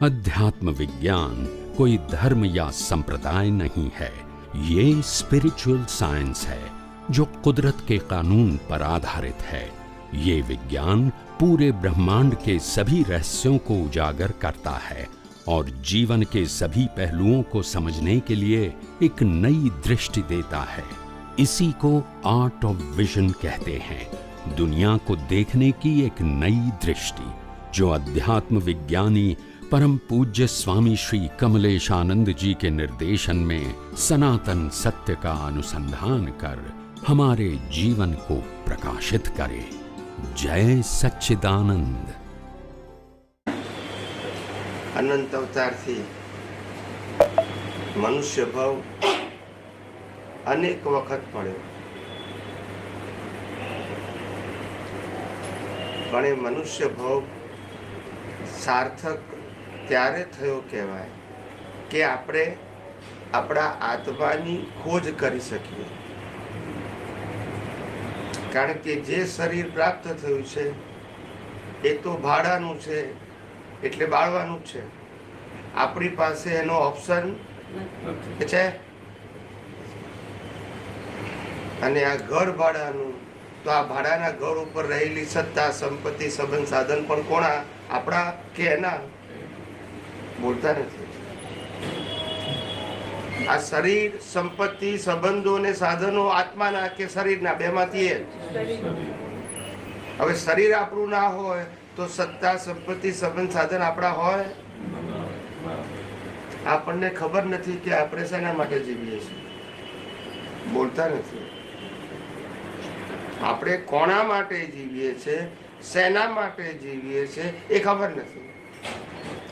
अध्यात्म विज्ञान कोई धर्म या संप्रदाय नहीं है, ये स्पिरिचुअल साइंस है जो कुदरत के कानून पर आधारित है। ये विज्ञान पूरे ब्रह्मांड के सभी रहस्यों को उजागर करता है और जीवन के सभी पहलुओं को समझने के लिए एक नई दृष्टि देता है। इसी को आर्ट ऑफ विजन कहते हैं, दुनिया को देखने की एक नई दृष्टि, जो अध्यात्म विज्ञानी परम पूज्य स्वामी श्री कमलेशानंद जी के निर्देशन में सनातन सत्य का अनुसंधान कर हमारे जीवन को प्रकाशित करे। जय सच्चिदानंद। अनंत अवतार थी मनुष्य भाव अनेक वखत पड़े, पण ए मनुष्य भाव सार्थक त्यारे थयो कहेवाय के आपणे आपणा आत्मानी खोज करी सकीए। कारण के जे शरीर प्राप्त थयुं छे ए तो भाड़ानुं छे, એટલે બાળવાનું છે। આપણી પાસે એનો ઓપ્શન છે અને આ ઘર ભાડાનું, તો આ ભાડાના ઘર ઉપર રહેલી સત્તા, સંપત્તિ, સંબંધ, સાધન પણ કોના? આપણા કે એના? બોલતા નથી। આ શરીર, સંપત્તિ, સંબંધો ને સાધનો આત્માના કે શરીરના? બેમાંથી એક। હવે શરીર આપણું ના હોય તો સત્તા, સંપત્તિ, સંબંધ, સાધન આપણા હોય? આપણને ખબર નથી કે આપણે શેના માટે જીવીએ છીએ। બોલતા નથી। આપણે કોના માટે જીવીએ છીએ, શેના માટે જીવીએ છીએ એ ખબર નથી।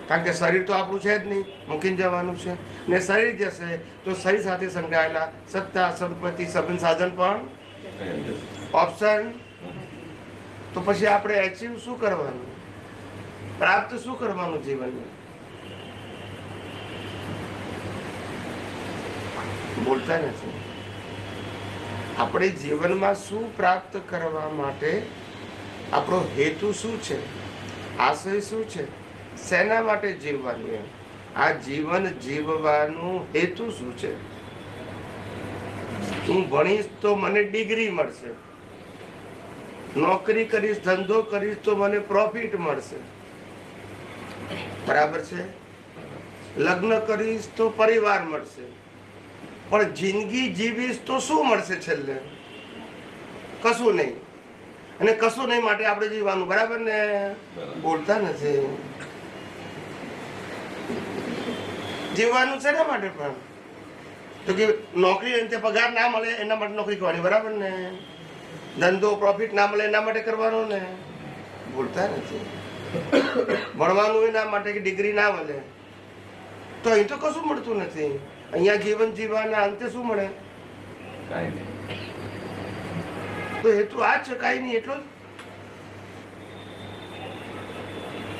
કારણ કે શરીર તો આપણું છે જ નહીં, મૂકીને જવાનું છે ને શરીર જશે તો શરીર સાથે સંકળાયેલા સત્તા, સંપત્તિ, સંબંધ, સાધન પણ ઓપ્શન। તો પછી આપણે એચીવ શું કરવાનું, પ્રાપ્ત શું કરવાનું જીવનમાં? બોલતા નથી। આપણે જીવનમાં શું પ્રાપ્ત કરવા માટે, આપણો હેતુ શું છે, આશય શું છે, શેના માટે જીવવાનું? એમ આ જીવન જીવવાનું હેતુ શું છે? હું ભણીશ તો મને ડિગ્રી મળશે, નોકરી કરીશ, ધંધો કરીશ તો મને પ્રોફિટ મળશે, બરાબર છે? લગ્ન કરીશ તો પરિવાર મળશે, પણ જિંદગી જીવીશ તો શું મળશે છેલ્લે? કશું નહીં। અને કશું નહીં માટે આપણે જીવવાનું, બરાબર ને? બોલતા નથી। જીવવાનું શેના માટે? પણ તો કે નોકરી પગાર ના મળે એના માટે નોકરી કરવાની, બરાબર ને? ધંધો પ્રોફિટ ના મળે એના માટે કરવાનો ને? બોલતા નથી। ભણવાનું એના માટે કે ડિગ્રી ના મળે તો અહીં તો કશું મળતું નથી। અહીંયા જીવન જીવવાના અંતે શું મળે? તો હેતુ આ છે, કાંઈ નહીં, એટલો જ।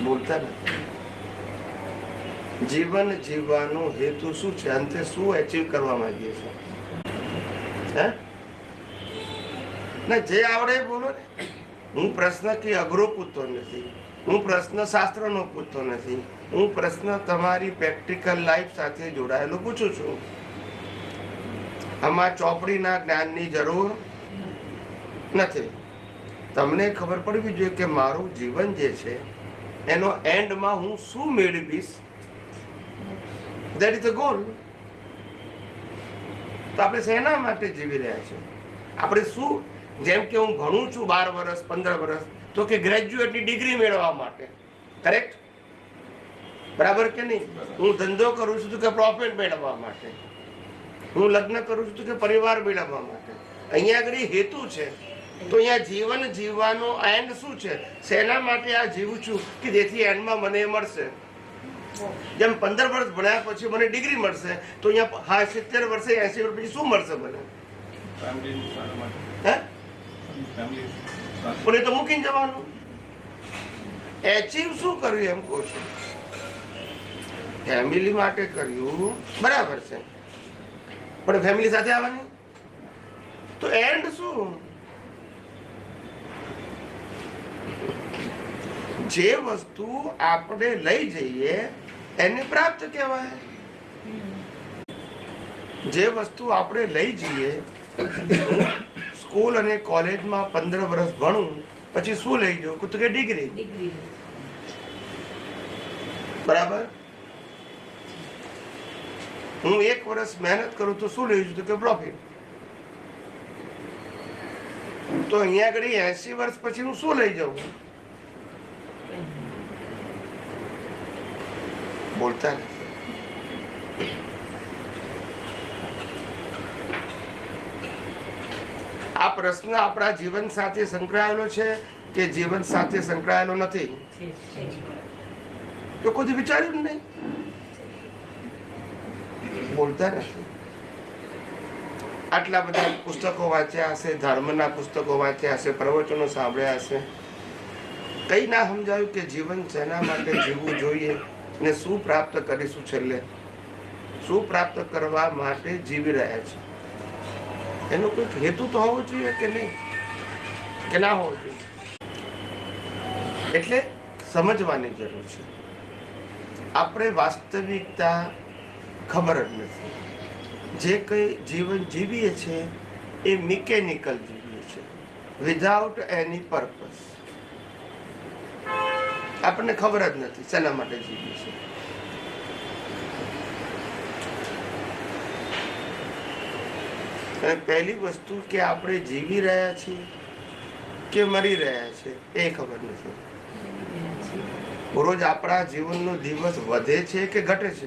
બોલતા નથી। જીવન જીવવાનો હેતુ શું છે, અંતે શું એચીવ કરવા માંગીએ છીએ? હે ના, જે આવડે બોલો ને। હું પ્રશ્ન કે અઘરો પૂછતો નથી, હું પ્રશ્ન શાસ્ત્રનો પૂછતો નથી, હું પ્રશ્ન તમારી પ્રેક્ટિકલ લાઈફ સાથે જોડાયેલો પૂછું છું। આમાં ચોપડીના જ્ઞાનની જરૂર નથી। તમને ખબર પડવી જોઈએ કે મારું જીવન જે છે એનો એન્ડમાં હું શું મેળવીશ, ધેટ ઇઝ ધ ગોલ। તો આપણે શેના માટે જીવી રહ્યા છીએ? આપણે શું, જેમ કે હું ભણું છું 12 વર્ષ 15 વર્ષ, તો કે ગ્રેજ્યુએટની ડિગ્રી મેળવવા માટે, કરેક્ટ? બરાબર કે નહીં? હું ધંધો કરું છું તો કે પ્રોફિટ મેળવવા માટે, હું લગ્ન કરું છું તો કે પરિવાર મેળવવા માટે। અહીંયા આગળ હેતુ છે। તો અહીંયા જીવન જીવવાનો એન્ડ શું છે, શેના માટે આ જીવું છું કે જેથી એન્ડમાં મને મળશે? જેમ 15 વર્ષ ભણ્યા પછી મને ડિગ્રી મળશે, તો અહીંયા 70 વર્ષે 80 વર્ષ પછી શું મળશે મને? હે? પણ એ તો મૂકીને જવાનું। એચીવ શું કર્યું એમ કહું છું? ફેમિલી માટે કર્યું, બરાબર છે, પણ ફેમિલી સાથે આવવાની તો એન્ડ શું? જે વસ્તુ આપણે લઈ જઈએ એને પ્રાપ્ત કહેવાય. જે વસ્તુ આપણે લઈ જઈએ, સ્કૂલ અને કોલેજમાં 15 વર્ષ ભણું પછી શું લઈ જાઉં? તો કે ડિગ્રી. બરાબર. હું 1 વર્ષ મહેનત કરું તો શું લઈ જઉં? તો કે પ્રોફિટ. તો અહીંયા આગળ 80 વર્ષ પછી હું શું લઈ જાઉં? બોલતા નથી. આ પ્રશ્ન આપણા જીવન સાથે સંકળાયેલો છે કે જીવન સાથે સંકળાયેલો નથી? તો કોઈ વિચાર્યું જ નહીં. બોલતા નથી. આટલા બધા પુસ્તકો વાંચ્યા હશે, ધર્મના પુસ્તકો વાંચ્યા હશે, પ્રવચનો સાંભળ્યા હશે, કઈ ના સમજાયું કે જીવન શેના માટે જીવવું જોઈએ ને શું પ્રાપ્ત કરીશું? છેલ્લે શું પ્રાપ્ત કરવા માટે જીવી રહ્યા છે? એનો કોઈ હેતુ તો હોવો જોઈએ કે નહીં? કે ના હોવો જોઈએ? એટલે સમજવાની જરૂર છે. આપણે વાસ્તવિકતા ખબર જ નથી. જે કઈ જીવન જીવીએ છીએ એ મિકેનિકલ જીવીએ છીએ, વિધાઉટ એની પર્પસ. આપણને ખબર જ નથી શેના માટે જીવીએ છીએ. અને પહેલી વસ્તુ કે આપણે જીવી રહ્યા છીએ કે મરી રહ્યા છીએ એ ખબર નથી. રોજ આપણા જીવનનો દિવસ વધે છે કે ઘટે છે?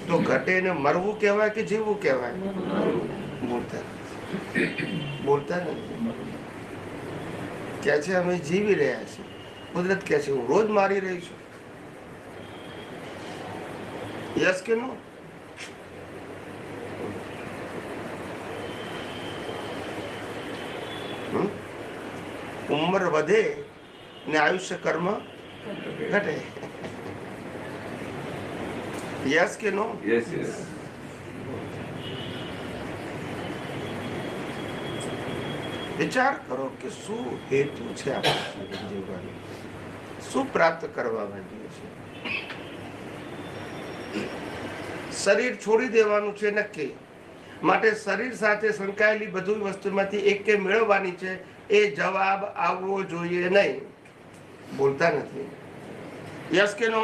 તો ઘટે ને મરવું કહેવાય કે જીવવું કહેવાય? બોલતા નથી. કે છે અમે જીવી રહ્યા છીએ. કુદરત કે છે હું રોજ મારી રહી છું. યસ કે નો? ઉંમર વધે ને આયુષ્ય કર્મ ઘટે. યસ કે નો? Yes yes. વિચાર કરો કે શું હેતુ છે આપણા જીવન જીવવાનો? શું પ્રાપ્ત કરવા માંગીએ છીએ? શરીર છોડી દેવાનું છે નક્કી. માટે શરીર સાથે સંકળાયેલી બધી વસ્તુમાંથી એક કે મેળવવાની છે. એ જવાબ આવવો જોઈએ નહીં. બોલતા નથી. યસ કે નો?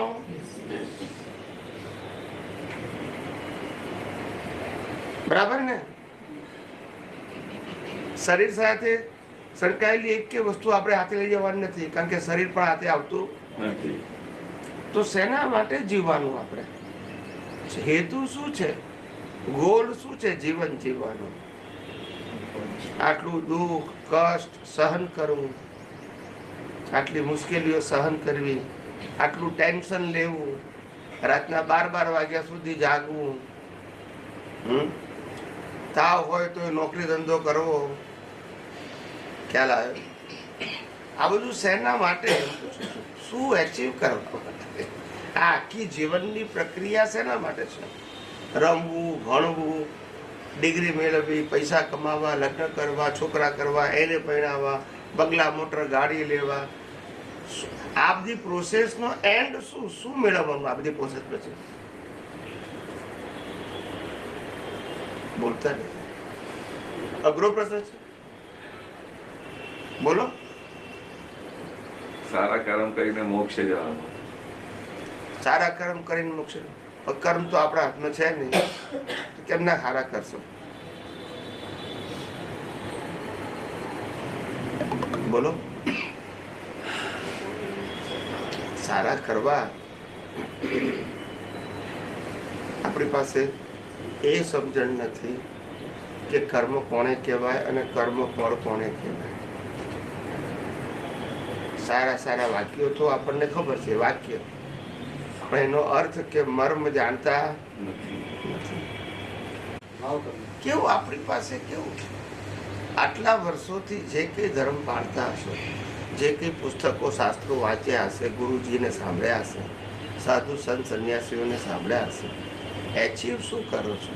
બરાબર ને? શરીર સાથે સંકળાયેલી એક કે વસ્તુ આપણે હાથે લઈ જવાની નથી, કારણ કે શરીર પણ હાથે આવતું નથી. તો શેના માટે જીવવાનું? આપણે હેતુ શું છે? ગોલ શું છે જીવન જીવવાનું? આટલું દુઃખ કષ્ટ સહન કરવું, આટલી મુશ્કેલીઓ સહન કરવી, આટલું ટેન્શન લેવું, રાતના 12 વાગ્યા સુધી જાગવું, તાવ હોય તો નોકરી ધંધો કરવો. ખ્યાલ આવ્યો? આ બધું શેના માટે? શું એચીવ કરવા માટે? આ આખી જીવનની પ્રક્રિયા શેના માટે છે? રમવું, ભણવું, ડિગ્રી મેળવવી, પૈસા કમાવા, લગ્ન કરવા, છોકરા કરવા, એને પરણાવવા, બંગલા મોટર ગાડી લેવા. આ બધી પ્રોસેસનો એન્ડ શું? શું મેળવવાનું આ બધી પ્રોસેસ પછી? બોલતા નહીં. અઘરો પ્રશ્ન છે. બોલો. સારા કર્મ કરીને મોક્ષે જવાનું. સારા કર્મ કરીને મોક્ષ? કર્મ તો આપણા હાથમાં છે નહીં. કેમ ના સારા કરશો? બોલો. સારા કરવા આપણી પાસે એ સમજણ નથી કે કર્મ કોને કહેવાય અને કર્મ ફળ કોને કહેવાય. સારા સારા વાક્યો તો આપણને ખબર છે, વાક્ય, પણ એનો અર્થ કે મર્મ જાણતા નથી. કેવું આપણી પાસે કેવું છે? આટલા વર્ષોથી જે કંઈ ધર્મ પાળતા હશો, જે કંઈ પુસ્તકો શાસ્ત્રો વાંચ્યા હશે, ગુરુજીને સાંભળ્યા હશે, સાધુ સંત સંન્યાસીઓને સાંભળ્યા હશે, એચીવ શું કરો છો?